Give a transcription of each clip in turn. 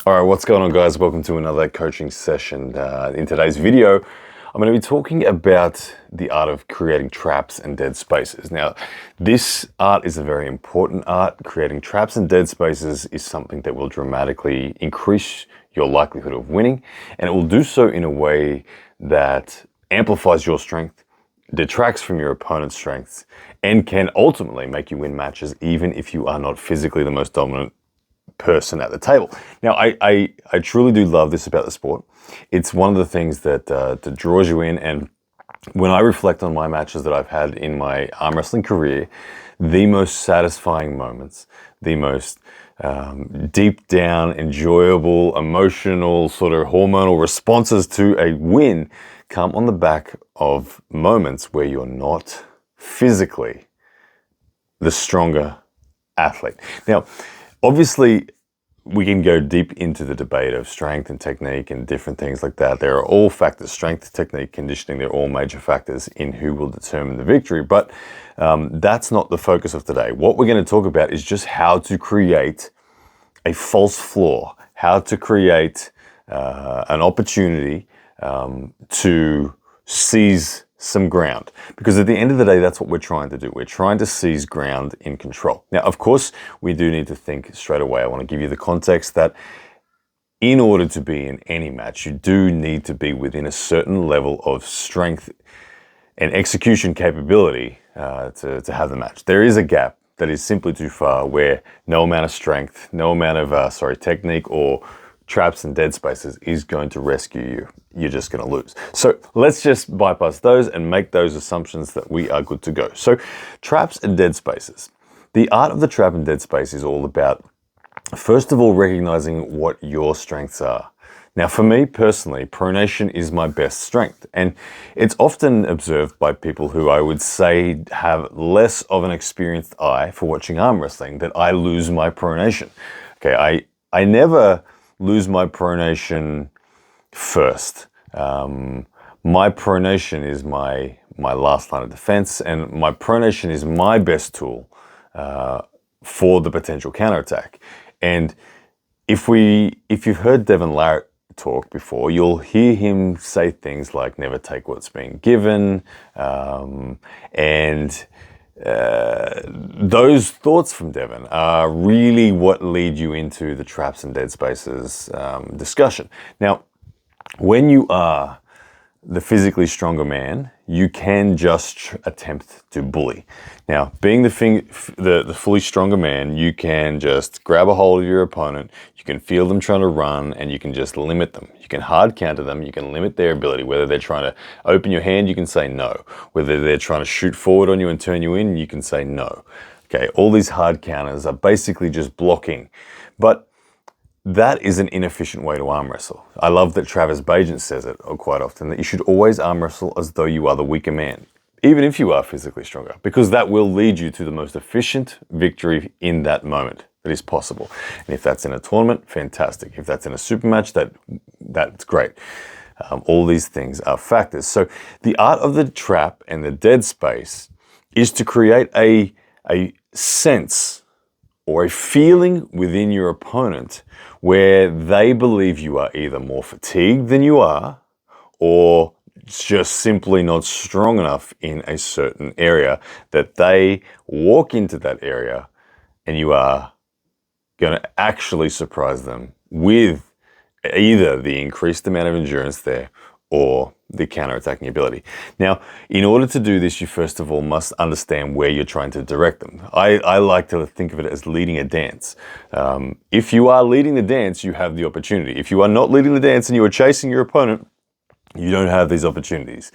All right, what's going on, guys? Welcome to another coaching session. In today's video, I'm going to be talking about the art of creating traps and dead spaces. Now, this art is a very important art. Creating traps and dead spaces is something that will dramatically increase your likelihood of winning, and it will do so in a way that amplifies your strength, detracts from your opponent's strengths, and can ultimately make you win matches even if you are not physically the most dominant person at the table. Now, I truly do love this about the sport. It's one of the things that draws you in, and when I reflect on my matches that I've had in my arm wrestling career, the most satisfying moments, the most deep down, enjoyable, emotional, sort of hormonal responses to a win come on the back of moments where you're not physically the stronger athlete. Now, obviously, we can go deep into the debate of strength and technique and different things like that. There are all factors: strength, technique, conditioning. They're all major factors in who will determine the victory. But that's not the focus of today. What we're going to talk about is just how to create a false floor, how to create an opportunity to seize some ground. Because at the end of the day, that's what we're trying to do. We're trying to seize ground in control. Now, of course, we do need to think straight away. I want to give you the context that in order to be in any match, you do need to be within a certain level of strength and execution capability to have the match. There is a gap that is simply too far where no amount of strength, no amount of technique or traps and dead spaces is going to rescue you. You're just going to lose. So let's just bypass those and make those assumptions that we are good to go. So traps and dead spaces. The art of the trap and dead space is all about, first of all, recognizing what your strengths are. Now, for me personally, pronation is my best strength, and it's often observed by people who I would say have less of an experienced eye for watching arm wrestling that I lose my pronation. Okay, I never lose my pronation first. My pronation is my last line of defense, and my pronation is my best tool for the potential counterattack. And if you've heard Devin Larratt talk before, you'll hear him say things like never take what's being given, and those thoughts from Devin are really what lead you into the traps and dead spaces discussion. Now, when you are the physically stronger man, you can just attempt to bully. Now, being the fully stronger man, you can just grab a hold of your opponent, you can feel them trying to run, and you can just limit them. You can hard counter them, you can limit their ability. Whether they're trying to open your hand, you can say no. Whether they're trying to shoot forward on you and turn you in, you can say no. Okay, all these hard counters are basically just blocking. But that is an inefficient way to arm wrestle. I love that Travis Bagent says it quite often, that you should always arm wrestle as though you are the weaker man, even if you are physically stronger, because that will lead you to the most efficient victory in that moment that is possible. And if that's in a tournament, fantastic. If that's in a super match, that's great. All these things are factors. So the art of the trap and the dead space is to create a sense or a feeling within your opponent where they believe you are either more fatigued than you are, or just simply not strong enough in a certain area, that they walk into that area and you are going to actually surprise them with either the increased amount of endurance there or the counter-attacking ability. Now, in order to do this, you first of all must understand where you're trying to direct them. I like to think of it as leading a dance. If you are leading the dance, you have the opportunity. If you are not leading the dance and you are chasing your opponent, you don't have these opportunities.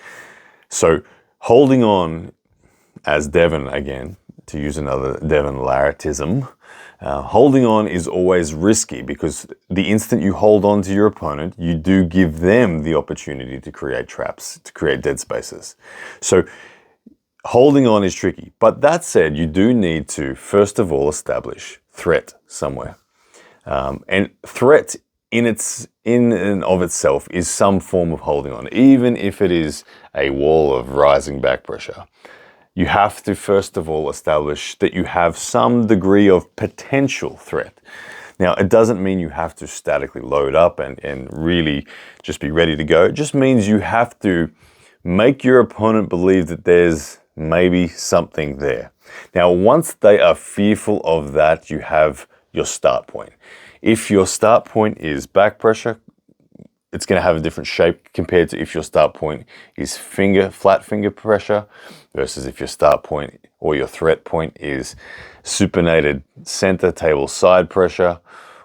So holding on, as Devin, again, to use another Devin Larrattism, holding on is always risky, because the instant you hold on to your opponent, you do give them the opportunity to create traps, to create dead spaces. So holding on is tricky. But that said, you do need to, first of all, establish threat somewhere. And threat in and of itself is some form of holding on, even if it is a wall of rising back pressure. You have to, first of all, establish that you have some degree of potential threat. Now, it doesn't mean you have to statically load up and really just be ready to go. It just means you have to make your opponent believe that there's maybe something there. Now, once they are fearful of that, you have your start point. If your start point is back pressure, it's going to have a different shape compared to if your start point is flat finger pressure versus if your start point or your threat point is supinated center table side pressure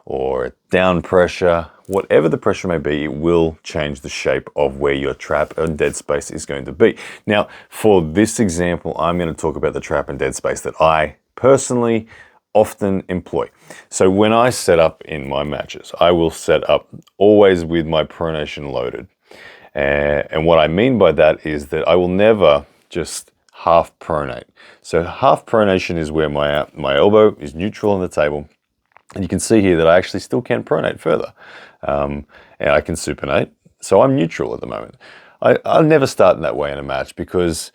or down pressure. Whatever the pressure may be, it will change the shape of where your trap and dead space is going to be. Now, for this example, I'm going to talk about the trap and dead space that I personally often employ. So when I set up in my matches, I will set up always with my pronation loaded. And what I mean by that is that I will never just half pronate. So half pronation is where my elbow is neutral on the table. And you can see here that I actually still can pronate further. And I can supinate. So I'm neutral at the moment. I'll never start in that way in a match because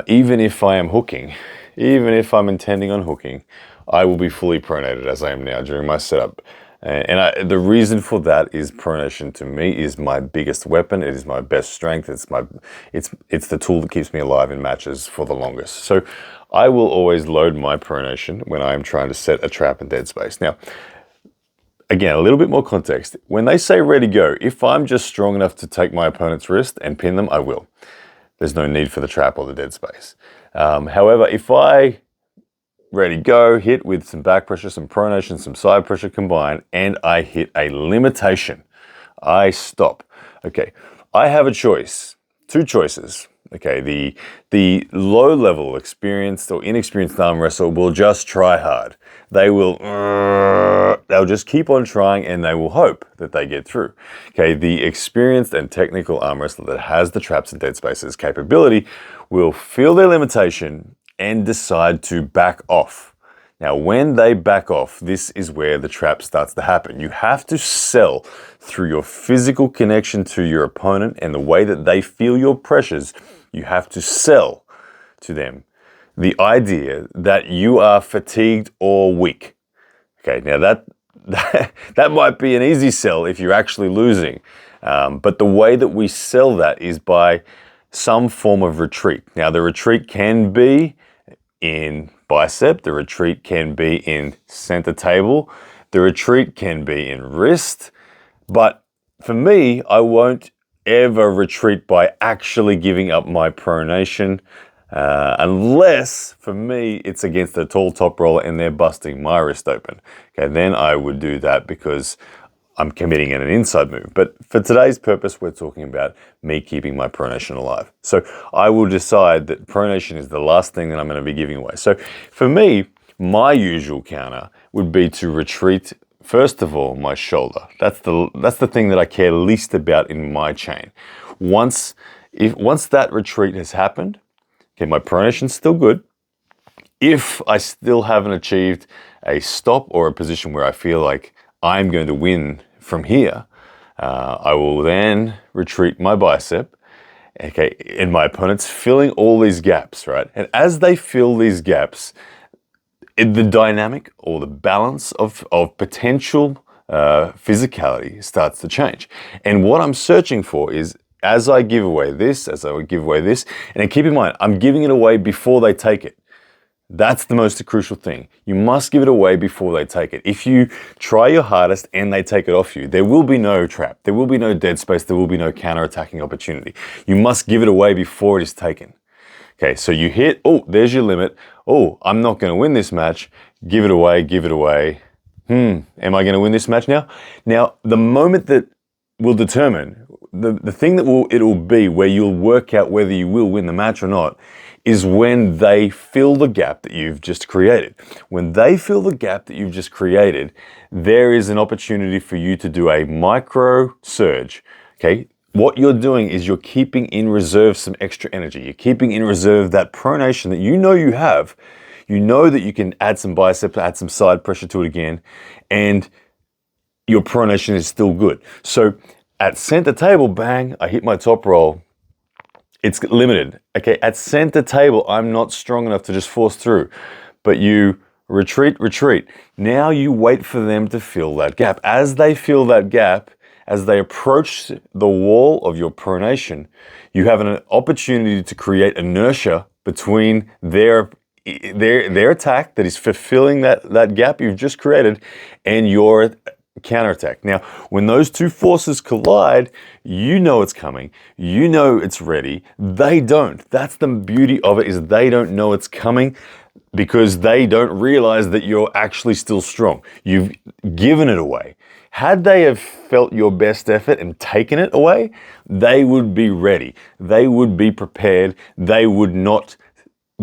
even if I am hooking, even if I'm intending on hooking, I will be fully pronated as I am now during my setup. And the reason for that is pronation to me is my biggest weapon. It is my best strength. It's the tool that keeps me alive in matches for the longest. So I will always load my pronation when I'm trying to set a trap and dead space. Now, again, a little bit more context. When they say ready, go, if I'm just strong enough to take my opponent's wrist and pin them, I will. There's no need for the trap or the dead space. However, if I ready, go, hit with some back pressure, some pronation, some side pressure combined, and I hit a limitation, I stop. Okay, I have a choice, two choices. Okay, the low level experienced or inexperienced arm wrestler will just try hard. They'll just keep on trying and they will hope that they get through. Okay, the experienced and technical arm wrestler that has the traps and dead spaces capability will feel their limitation and decide to back off. Now, when they back off, this is where the trap starts to happen. You have to sell through your physical connection to your opponent and the way that they feel your pressures. You have to sell to them the idea that you are fatigued or weak. Okay, now that might be an easy sell if you're actually losing. But the way that we sell that is by some form of retreat. Now, the retreat can be in bicep, the retreat can be in center table, the retreat can be in wrist, but for me, I won't ever retreat by actually giving up my pronation unless, for me, it's against a tall top roller and they're busting my wrist open. Okay, then I would do that because I'm committing in an inside move. But for today's purpose, we're talking about me keeping my pronation alive. So I will decide that pronation is the last thing that I'm going to be giving away. So for me, my usual counter would be to retreat, first of all, my shoulder. That's the thing that I care least about in my chain. Once that retreat has happened, okay, my pronation's still good. If I still haven't achieved a stop or a position where I feel like I'm going to win from here, I will then retreat my bicep. Okay, and my opponent's filling all these gaps, right? And as they fill these gaps, the dynamic or the balance of potential physicality starts to change. And what I'm searching for is as I give away this, and then keep in mind, I'm giving it away before they take it. That's the most crucial thing. You must give it away before they take it. If you try your hardest and they take it off you, there will be no trap. There will be no dead space. There will be no counter-attacking opportunity. You must give it away before it is taken. Okay, so you hit, oh, there's your limit. Oh, I'm not going to win this match. Give it away, give it away. Am I going to win this match now? Now, the moment that will determine, the thing that it will be where you'll work out whether you will win the match or not is when they fill the gap that you've just created. When they fill the gap that you've just created, there is an opportunity for you to do a micro surge, okay? What you're doing is you're keeping in reserve some extra energy. You're keeping in reserve that pronation that you know you have. You know that you can add some biceps, add some side pressure to it again, and your pronation is still good. So at center table, bang, I hit my top roll. It's limited. Okay, at center table, I'm not strong enough to just force through. But you retreat, retreat. Now you wait for them to fill that gap. As they fill that gap, as they approach the wall of your pronation, you have an opportunity to create inertia between their attack that is fulfilling that gap you've just created and your counterattack. Now, when those two forces collide, you know it's coming. You know it's ready. They don't. That's the beauty of it, is they don't know it's coming because they don't realize that you're actually still strong. You've given it away. Had they have felt your best effort and taken it away, they would be ready. They would be prepared. They would not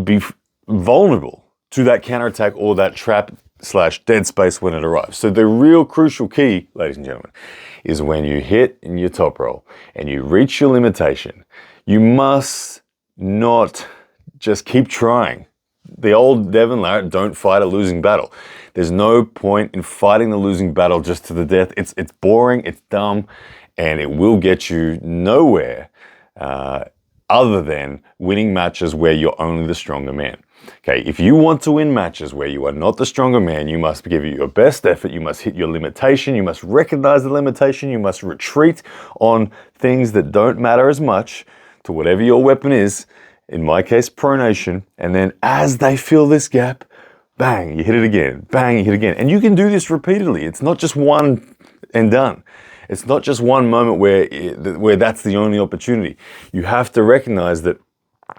be vulnerable to that counterattack or that trap / dead space when it arrives. So the real crucial key, ladies and gentlemen, is when you hit in your top roll and you reach your limitation, you must not just keep trying. The old Devon Larratt, don't fight a losing battle. There's no point in fighting the losing battle just to the death. It's boring, it's dumb, and it will get you nowhere other than winning matches where you're only the stronger man. Okay, if you want to win matches where you are not the stronger man, you must give it your best effort, you must hit your limitation, you must recognize the limitation, you must retreat on things that don't matter as much to whatever your weapon is, in my case, pronation, and then as they fill this gap, bang, you hit it again, bang, you hit it again. And you can do this repeatedly. It's not just one and done. It's not just one moment where that's the only opportunity. You have to recognize that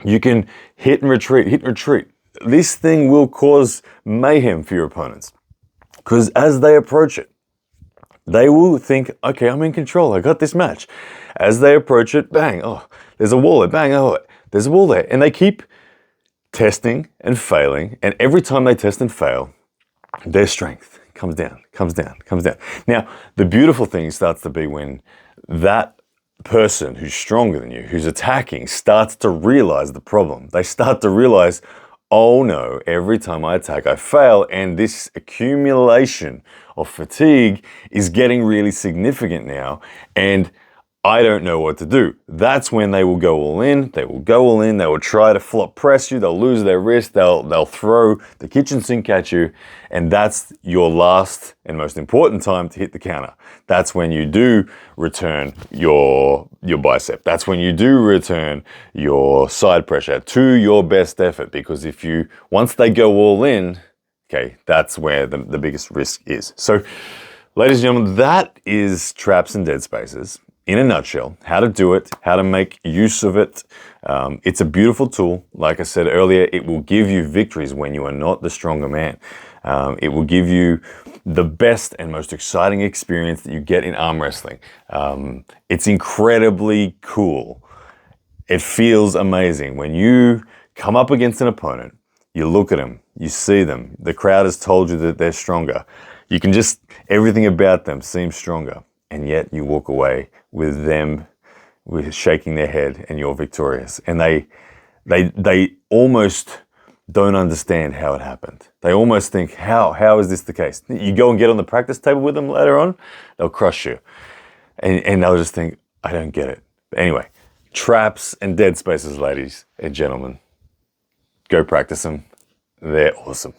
you can hit and retreat, hit and retreat. This thing will cause mayhem for your opponents because as they approach it, they will think, okay, I'm in control. I got this match. As they approach it, bang, oh, there's a wall there, bang, oh, there's a wall there. And they keep testing and failing. And every time they test and fail, their strength comes down, comes down, comes down. Now, the beautiful thing starts to be when that person who's stronger than you, who's attacking, starts to realize the problem. They start to realize, oh no, every time I attack, I fail. And this accumulation of fatigue is getting really significant now. And I don't know what to do. That's when they will go all in. They will go all in. They will try to flop press you. They'll lose their wrist. They'll throw the kitchen sink at you. And that's your last and most important time to hit the counter. That's when you do return your bicep. That's when you do return your side pressure to your best effort. Because once they go all in, okay, that's where the biggest risk is. So, ladies and gentlemen, that is traps and dead spaces. In a nutshell, how to do it, how to make use of it. It's a beautiful tool. Like I said earlier, it will give you victories when you are not the stronger man. It will give you the best and most exciting experience that you get in arm wrestling. It's incredibly cool. It feels amazing. When you come up against an opponent, you look at them, you see them, the crowd has told you that they're stronger. You can everything about them seems stronger. And yet you walk away with them shaking their head and you're victorious. And they almost don't understand how it happened. They almost think, how is this the case? You go and get on the practice table with them later on, they'll crush you. And they'll just think, I don't get it. But anyway, traps and dead spaces, ladies and gentlemen. Go practice them. They're awesome.